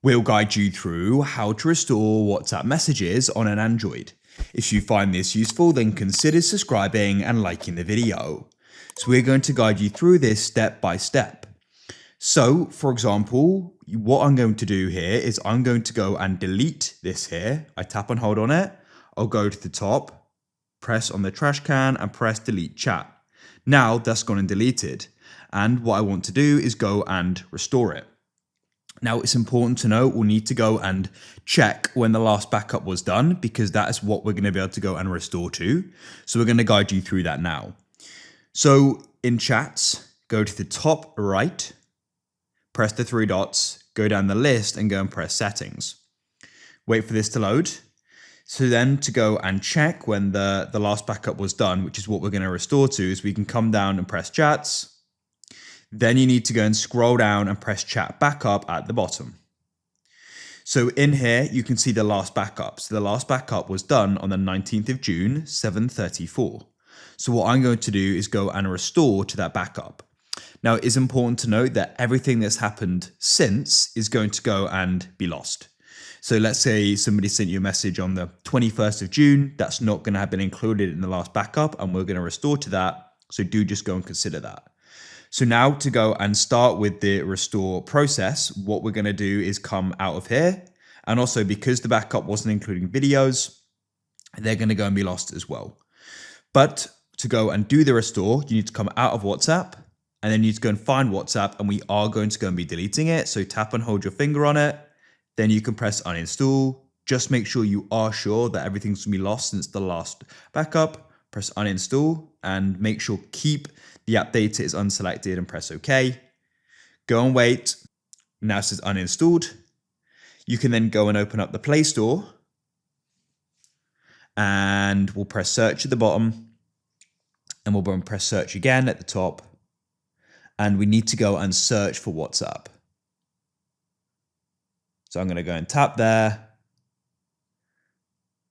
We'll guide you through how to restore WhatsApp messages on an Android. If you find this useful, then consider subscribing and liking the video. So we're going to guide you through this step by step. So, for example, what I'm going to do here is I'm going to go and delete this here. I tap and hold on it. I'll go to the top, press on the trash can and press delete chat. Now that's gone and deleted. And what I want to do is go and restore it. Now it's important to know we'll need to go and check when the last backup was done, because that is what we're going to be able to go and restore to. So we're going to guide you through that now. So in chats, go to the top right, press the three dots, go down the list and go and press settings. Wait for this to load. So then to go and check when the last backup was done, which is what we're going to restore to, is we can come down and press chats. Then you need to go and scroll down and press chat backup at the bottom. So in here, you can see the last backup. So the last backup was done on the 19th of June, 7:34. So what I'm going to do is go and restore to that backup. Now it is important to note that everything that's happened since is going to go and be lost. So let's say somebody sent you a message on the 21st of June, that's not going to have been included in the last backup, and we're going to restore to that. So do just go and consider that. So now to go and start with the restore process, what we're going to do is come out of here. And also because the backup wasn't including videos, they're going to go and be lost as well. But to go and do the restore, you need to come out of WhatsApp and then you need to go and find WhatsApp, and we are going to go and be deleting it. So tap and hold your finger on it. Then you can press uninstall. Just make sure you are sure that everything's going to be lost since the last backup. Press uninstall and make sure keep the app data is unselected and press OK. Go and wait. Now it says uninstalled. You can then go and open up the Play Store and we'll press search at the bottom and we'll go and press search again at the top. And we need to go and search for WhatsApp. So I'm going to go and tap there.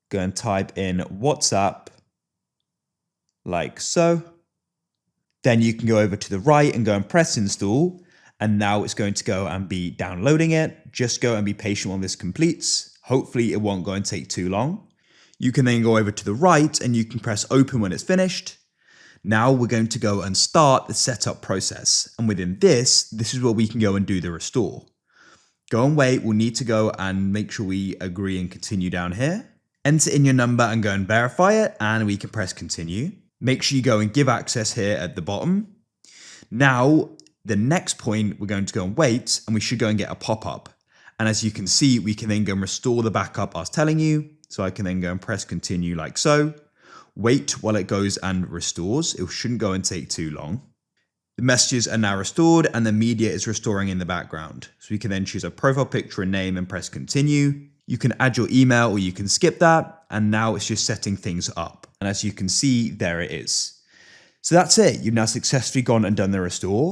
Go and type in WhatsApp like so. Then you can go over to the right and go and press install. And now it's going to go and be downloading it. Just go and be patient while this completes. Hopefully it won't go and take too long. You can then go over to the right and you can press open when it's finished. Now we're going to go and start the setup process. And within this is where we can go and do the restore. Go and wait. We'll need to go and make sure we agree and continue down here. Enter in your number and go and verify it. And we can press continue. Make sure you go and give access here at the bottom. Now, the next point, we're going to go and wait, and we should go and get a pop-up. And as you can see, we can then go and restore the backup I was telling you. So I can then go and press continue like so. Wait while it goes and restores. It shouldn't go and take too long. The messages are now restored and the media is restoring in the background. So we can then choose a profile picture and name and press continue. You can add your email or you can skip that. And now it's just setting things up. And as you can see, there it is. So that's it. You've now successfully gone and done the restore.